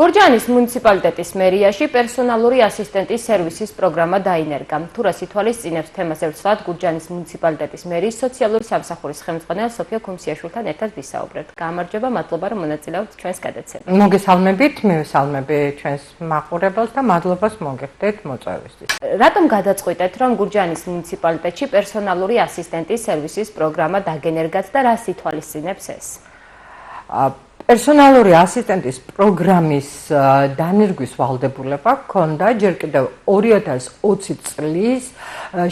გურჯაანის მუნიციპალიტეტის მერიაში პერსონალური ასისტენტის სერვისის პროგრამა დაინერგა. თუ რას ითვალისწინებს თემაზე ვცვლად გურჯაანის მუნიციპალიტეტის მერის სოციალური სამსახურის ხელმძღვანელ სოფია ქუმსიაშვილთან ერთად ვისაუბრებთ. გამარჯობა, მადლობა რომ მონაწილეობთ ჩვენს გადაცემაში. მოგესალმებით, მივესალმები ჩვენს მაყურებელს და მადლობას მოგეხდეთ მოწვევისთვის. რატომ გადაწყვიტეთ რომ გურჯაანის მუნიციპალიტეტში პერსონალური ასისტენტის სერვისის პროგრამა დაგენერგათ და რას ითვალისწინებს ეს? პერსონალური ასისტენტის პროგრამის დანერგვის ვალდებულება ჰქონდა ჯერ კიდევ 2020 წლის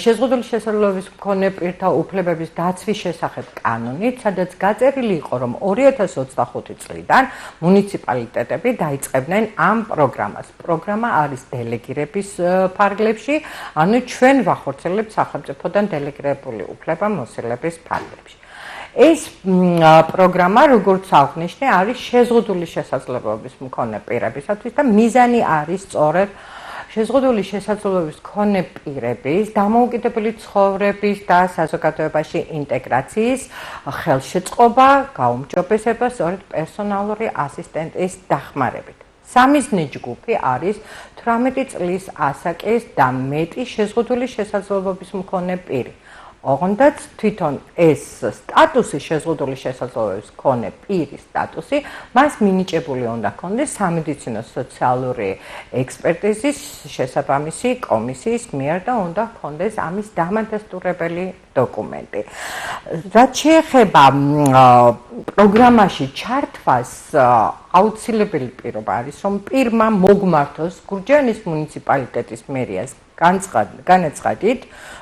შეზღუდული შესაძლებლობის მქონე პირთა უფლებების დაცვის შესახებ კანონით, სადაც გაწერილი იყო, რომ 2025 წლიდან მუნიციპალიტეტები დაიწყებდნენ ამ პროგრამას. პროგრამა არის დელეგირების ფარგლებში, ანუ ჩვენ ვახორციელებთ სახელმწიფოდან დელეგირებული უფლება მოსილების ფარგლებში. ეს პროგრამა, როგორც აღნიშნე, არის შეზღუდული შესაძლებლობის მქონე პირებისათვის და მიზანი არის სწორედ შეზღუდული შესაძლებლობის მქონე პირების დამოუკიდებელი ცხოვრების და საზოგადოებაში ინტეგრაციის ხელშეწყობა, გაუმჯობესება სწორედ პერსონალური ასისტენტის დახმარებით. სამიზნე ჯგუფი არის 18 წლის ასაკის და მეტი შეზღუდული შესაძლებლობის მქონე პირი. ოღონდაც თვითონ ეს სტატუსი შეზღუდული შესაძლებლობის მქონე პირის სტატუსი მას მინიჭებული უნდა ჰქონდეს სამედიცინო სოციალური ექსპერტიზის შესაბამისი კომისიის მიერ და უნდა ჰქონდეს ამის დამადასტურებელი დოკუმენტი. რაც შეეხება პროგრამაში ჩართვას, აუცილებელი პირობა არის, რომ პირმა მოგმართოს გურჯაანის მუნიციპალიტეტის მერიას განაცხადით,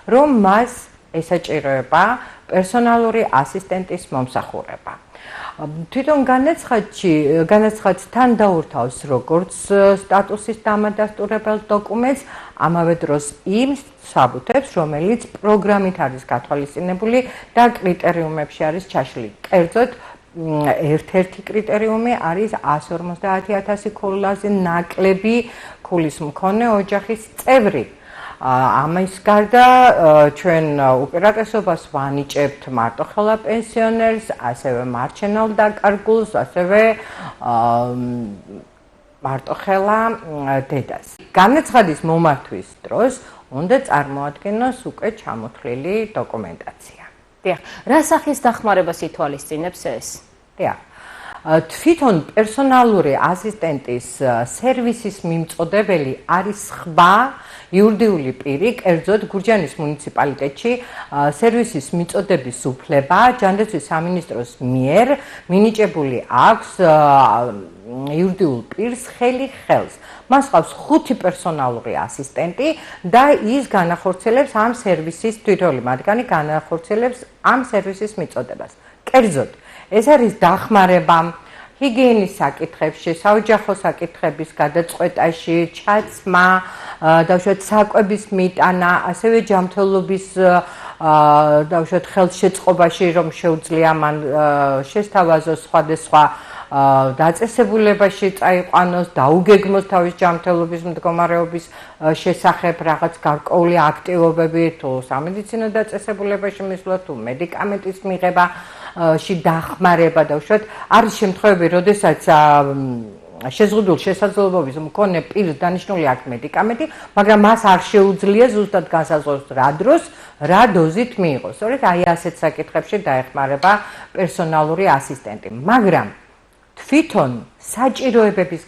რომ მას ესაჭიროება პერსონალური ასისტენტის მომსახურება. თვითონ განაცხადთან დაურთავს როგორც სტატუსის დამადასტურებელ დოკუმენტს, ამავე დროს იმ საბუთებს, რომელიც პროგრამით არის გათვალისწინებული და კრიტერიუმებში არის ჩაშლილი. კერძოდ, ერთ-ერთი კრიტერიუმი არის 150.000 ქულაზე ნაკლები ქულის მქონე ოჯახის წევრი. ამის გარდა ჩვენ უპირატესობას ვანიჭებთ მარტოხელა პენსიონერს, ასევე მარჩენალ დაკარგულს, ასევე მარტოხელა დედას. განაცხადის მომართვის დროს უნდა წარმოადგინოს უკვე ჩამოთვლილი დოკუმენტაცია. დიახ, რა სახის დახმარებას ითვალისწინებს ეს? დიახ. თვითონ პერსონალური ასისტენტის სერვისის მიმწოდებელი არის სხვა იურიდიული პირი, კერძოდ გურჯაანის მუნიციპალიტეტში სერვისის მიწოდების უფლება ჯანდაცვის სამინისტროს მიერ მინიჭებული აქვს იურიდიულ პირს ხელს. მას ყავს 5 პერსონალური ასისტენტი და ის განახორციელებს ამ სერვისის თითოეული მათგანი განახორციელებს ამ სერვისის მიწოდებას. კერძოდ, ეს არის დახმარება ჰიგიენის საკითხებში, საოჯახო საკითხების გადაწყვეტაში, ჩაცმა, დავუშვათ საკვების მიტანა, ასევე ჯანმრთელობის დავუშვათ ხელშეწყობაში, რომ შეუძლია მან შესთავაზოს სხვადასხვა დაწესებულებაში წაიყვანოს, დაუგეგმოს თავის ჯანმრთელობის მდგომარეობის შესახებ რაღაც გარკვეული აქტივობები, თუ სამედიცინო დაწესებულებაში მისვლა, თუ მედიკამენტის მიღება. დახმარება დავუშვათ, არის შემთხვევები, როდესაც შეზღუდულ შესაძლებლობის მქონე პირს დანიშნული აქვს მედიკამენტი, მაგრამ მას არ შეუძლია ზუსტად განსაზღვროს რა დროს, რა დოზით მიიღოს. სწორედ აი ასეთ საკითხებში დაეხმარება პერსონალური ასისტენტი. მაგრამ თვითონ საჭიროებების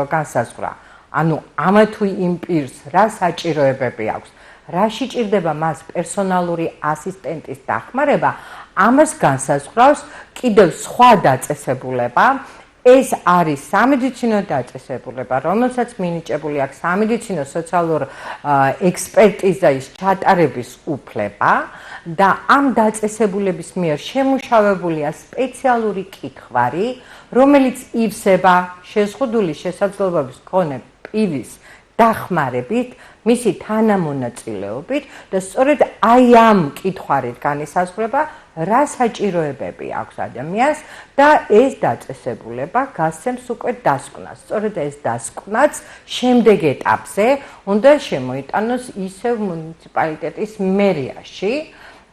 განსაზღვრა, ანუ ამა თუ იმ პირს რა საჭიროებები აქვს, რაში ჭირდება მას პერსონალური ასისტენტის დახმარება, ამას განსაზღვრავს კიდევ სხვა დაწესებულება. ეს არის სამედიცინო დაწესებულება, რომელსაც მინიჭებული აქვს სამედიცინო სოციალურ ექსპერტიზის ჩატარების უფლება და ამ დაწესებულების მიერ შემუშავებულია სპეციალური კითხვარი, რომელიც ივსება შეზღუდული შესაძლებლობის მქონე პირის დახმარებით, მისი თანამონაწილეობით და სწორედ აი ამ კითხვარით განისაზღვრება, რა საჭიროებები აქვს ადამიანს და ეს დაწესებულება გასცემს უკვე დასკვნას. სწორედ ეს დასკვნაც შემდეგ ეტაპზე უნდა შემოიტანოს ისევ მუნიციპალიტეტის მერიაში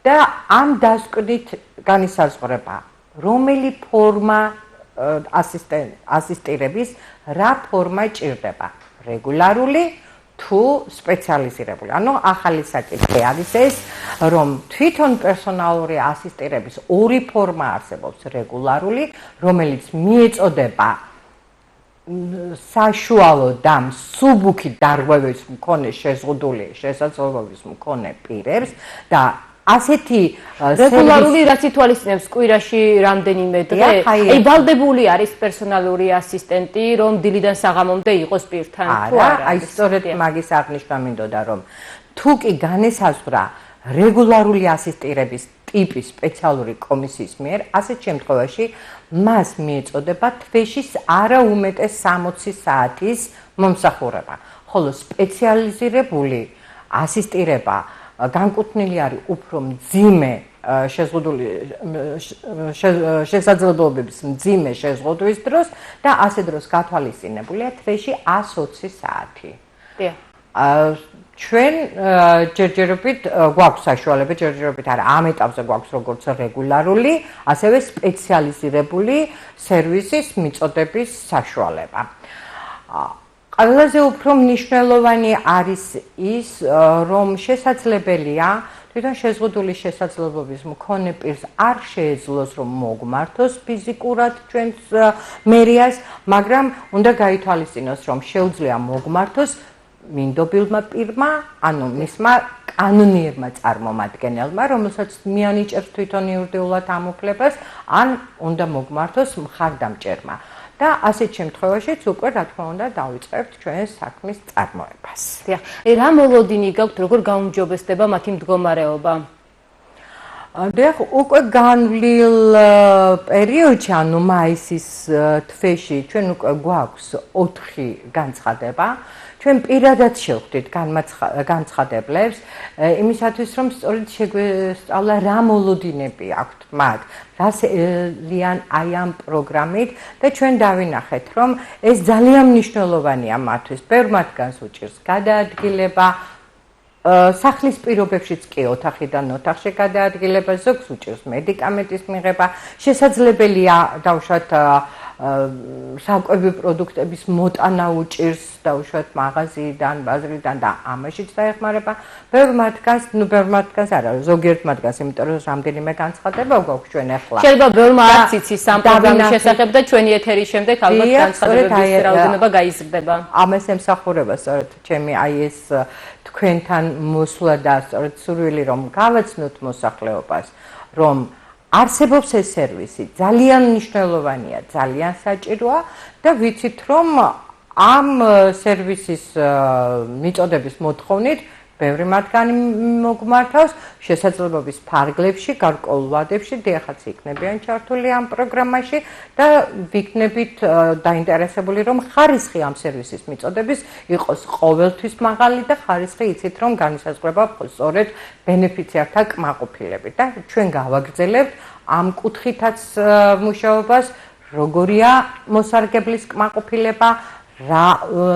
და ამ დასკვნით განისაზღვრება, რომელი ფორმა ასისტირების რა ფორმა ჭირდება? რეგულარული თუ სპეციალიზირებული. ანუ ახალი საკითხი არის ეს, რომ თვითონ პერსონალური ასისტირების ორი ფორმა არსებობს, რეგულარული, რომელიც მიეწოდება საშუალო და მსუბუქი დარღვევის მქონე შეზღუდული შესაძლებლობის მქონე პირებს და ასეთი რეგულარული რაც ითვალისწინებს კვირაში რამდენიმე დღე. აი ვალდებული არის პერსონალური ასისტენტი, რომ დილიდან საღამომდე იყოს პირთან თუ არა? აი სწორედ მაგის აღნიშნა მინდოდა, რომ თუ კი განესაზღვრა რეგულარული ასისტირების ტიპის სპეციალური კომისიის მიერ, ასეთ შემთხვევაში მას მიეწოდება თვეში არა უმეტეს 60 საათის მომსახურება, ხოლო სპეციალიზირებული ასისტირება განკუთვნილი არის უფრო მძიმე შესაძლებლობების მძიმე შეზღუდვის დროს და ასე დროს გათვალისწინებულია თვეში 120 საათი. ჩვენ ჯერჯერობით გვაქვს საშუალება, ჯერჯერობით არა, ამ ეტაპზე გვაქვს როგორც რეგულარული, ასევე სპეციალიზირებული სერვისის მიწოდების საშუალება. ყველაზე უფრო მნიშვნელოვანი არის ის, რომ შესაძლებელია თვითონ შეზღუდული შესაძლებლობის მქონე პირს არ შეეძლოს რომ მოგმართოს ფიზიკურად ჩვენს მერიას, მაგრამ უნდა გაითვალისწინოს რომ შეუძლია მოგმართოს მინდობილმა პირმა, ანუ მისმა კანონიერმა წარმომადგენელმა, რომელსაც მიანიჭებს თვითონ იურიდიულად ამ უფლებას, ან უნდა მოგმართოს მხარდამჭერმა. და ასეთ შემთხვევაშიც უკვე რა თქმა უნდა დავიწყებთ ჩვენს საქმის წარმოებას. დიახ, რა მოლოდინი გაქვთ, როგორ გაუმჯობესდება მათი მდგომარეობა? დიახ, უკვე განვლილ პერიოდში, ანუ მაისის თვეში, ჩვენ უკვე გვაქვს 4 განცხადება. ჩვენ პირადად შევხვდით განცხადებლებს იმისათვის, რომ სწორედ შეგვესწავლა რა მოლოდინები აქვთ მათ, რას ელიან აი ამ პროგრამით და ჩვენ დავინახეთ, რომ ეს ძალიან მნიშვნელოვანია მათთვის. ბევრ მათგანს უჭირს გადაადგილება, სახლის პირობებშიც კი ოთახიდან ოთახში გადაადგილება, ზოგს უჭირს მედიკამენტის მიღება, შესაძლებელია დავუშვათ საკვები პროდუქტების მოტანა უჭირს დავუშვათ მაღაზიიდან, ბაზრიდან და ამაშიც დაეხმარება. ბევრ მათგანს არა, ზოგიერთ მათგანს, იმიტომ რომ რამდენიმე განცხადება გვაქვს ჩვენ ახლა. შეიძლება ბევრმა არც იცის ამ პროგრამის შესახებ და ჩვენი ეთერის შემდეგ ალბათ განცხადებების რაოდენობა გაიზრდება. ამას ემსახურება სწორედ ჩემი აი ეს თქვენთან მოსვლა და სწორედ სურვილი რომ გავაცნოთ მოსახლეობას, რომ არსებობს ეს სერვისი, ძალიან მნიშვნელოვანია, ძალიან საჭიროა და ვიცით რომ ამ სერვისის მიწოდების მოთხოვნით ბევრი მათგანი მოგმართავს შესაძლებლობის ფარგლებში, გარკვეულ ვადებში, დიახაც იქნებიან ჩართული ამ პროგრამაში და ვიქნებით დაინტერესებული რომ ხარისხი ამ სერვისის მიწოდების იყოს ყოველთვის მაღალი და ხარისხი იცით რომ განისაზღვრება სწორედ ბენეფიციართა კმაყოფილებით და ჩვენ გავაგრძელებთ ამ კუთხითაც მუშაობას, როგორია მოსარგებლის კმაყოფილება, რა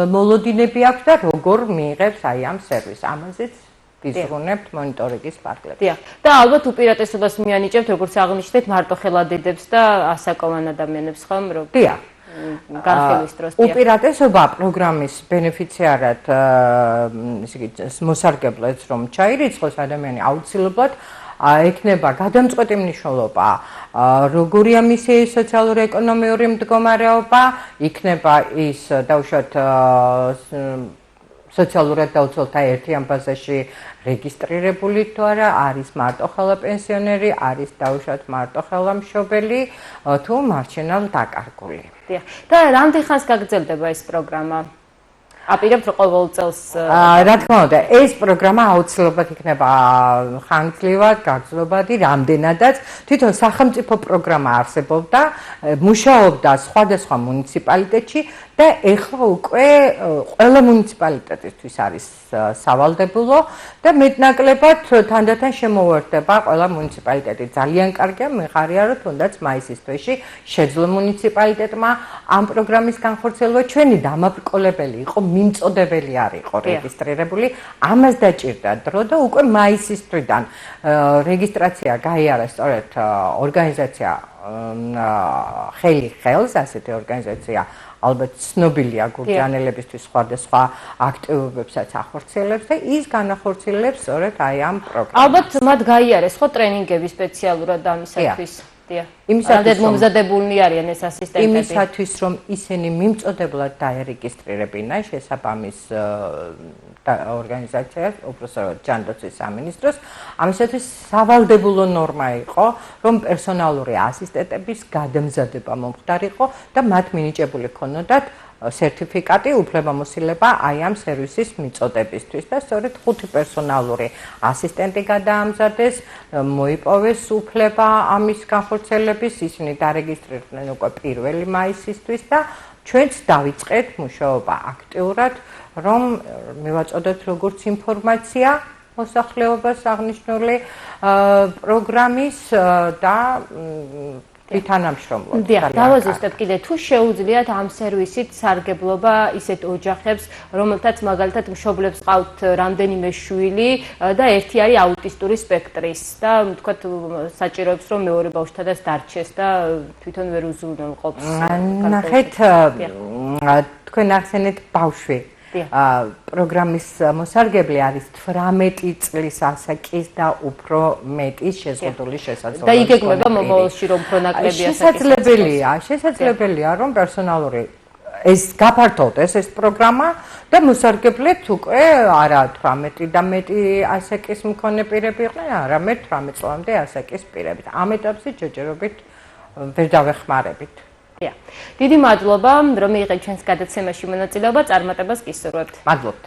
მოლოდინები აქვს და როგორ მიიღებს აი ამ სერვისს. ამაზეც ვიზრუნებთ მონიტორინგის ფარგლებს. დიახ. და ალბათ უპირატესობას მიანიჭებთ, როგორც აღნიშნეთ, მარტოხელადედებს და ასაკოვან ადამიანებს ხომ, რომ დიახ. განხილვის დროს. უპირატესობა პროგრამის ბენეფიციარად ისე იგი მოსარგებლეს რომ ჩაირიცხოს ადამიანი აუცილებლად ექნება გადამწყვეტი მნიშვნელობა, როგორია მისი სოციალური ეკონომიური მდგომარეობა, იქნება ის დავუშვათ სოციალურად დაუცველთა ერთიან ბაზაში რეგისტრირებული თუ არა, არის მარტოხელა პენსიონერი, არის დავუშვათ მარტოხელა მშობელი თუ მარჩენალ დაკარგული. დიახ. და რამდენ ხანს გაგრძელდება ეს პროგრამა? აპირებთ ყოველ წელს რა თქმა უნდა, ეს პროგრამა აუცილებლად იქნება ხანგრძლივად, გაგრძელებადი, რამდენადაც თვითონ სახელმწიფო პროგრამა არსებობდა, მუშაობდა სხვადასხვა მუნიციპალიტეტში და ეხლა უკვე ყველა მუნიციპალიტეტისთვის არის სავალდებულო და მეტნაკლებად თანდათან შემოვარდება ყველა მუნიციპალიტეტი. ძალიან კარგია, მიხარია რომ თუნდაც მაისის თვეში შეძლო მუნიციპალიტეტმა ამ პროგრამის განხორციელება. ჩვენი დამაბრკოლებელი იყო, მიმწოდებელი არ იყო რეგისტრირებული, ამას დაჭირდა დრო და უკვე მაისის თვიდან რეგისტრაცია გაიარა სწორედ ორგანიზაცია ხელი ხელს, ასეთი ორგანიზაცია ალბათ ცნობილია გურჯანელებისთვის სხვადასხვა აქტივობებსაც ახორციელებს და ის განახორციელებს სწორედ აი ამ პროგრამას. ალბათ მათ გაიარეს ხო ტრენინგები სპეციალურად ამისათვის? იმისათვის მომზადებულნი არიან ეს ასისტენტები. იმისათვის რომ ისინი მიმწოდებლად დაერეგისტრირებინან შესაბამის ორგანიზაციას, უпростоროდ ჯანდაცვის სამინისტროს, ამისათვის სავალდებულო ნორმა იყო, რომ პერსონალური ასისტენტების გადამზადება მომხდარიყო და მათ მინიჭებული ქონოდათ სერტიფიკატი, უფლებამოსილება აი ამ სერვისის მიწოდებისთვის და სწორედ 5 პერსონალური ასისტენტი გადაამზადეს, მოიპოვეს უფლება ამის განხორციელების, ისინი დარეგისტრირდნენ უკვე 1 მაისისთვის და ჩვენც დავიწყეთ მუშაობა აქტიურად, რომ მივაწოდოთ როგორც ინფორმაცია მოსახლეობას აღნიშნული პროგრამის და თანამშრომლობ. დავაზუსტებ კიდე თუ შეუძლიათ ამ სერვისით სარგებლობა ისეთ ოჯახებს, რომელთაც მაგალითად მშობლებს ყავთ რამდენიმე შვილი და ერთი არის აუტისტური სპექტრის და თქვათ საჭიროებს რომ მეორე ბავშვთანაც დარჩეს და თვითონ ვერ უზრუნველყოფს. ნახეთ, თქვენ ახსენეთ ბავშვი. პროგრამის მოსარგებლე არის 18 წლის ასაკის და უფრო მეტის შეზღუდული შესაძლებლობით. და იგეგმება მომავალში რომ უფრო ნაკლები ასაკის. შესაძლებელია რომ პერსონალური ეს გაფართოვდეს ეს პროგრამა და მოსარგებლეთ უკვე არა 18 და მეტი ასაკის მქონე პირები იყვნენ, არამედ 18 წლამდე ასაკის პირები. ამ ეტაპზე ჯერჯერობით ვერ დავეხმარებით. დიდი მადლობა, რომ მიიღეთ ჩვენს გადაცემაში მონაწილეობა, წარმატებას გისურვებთ. მადლობთ.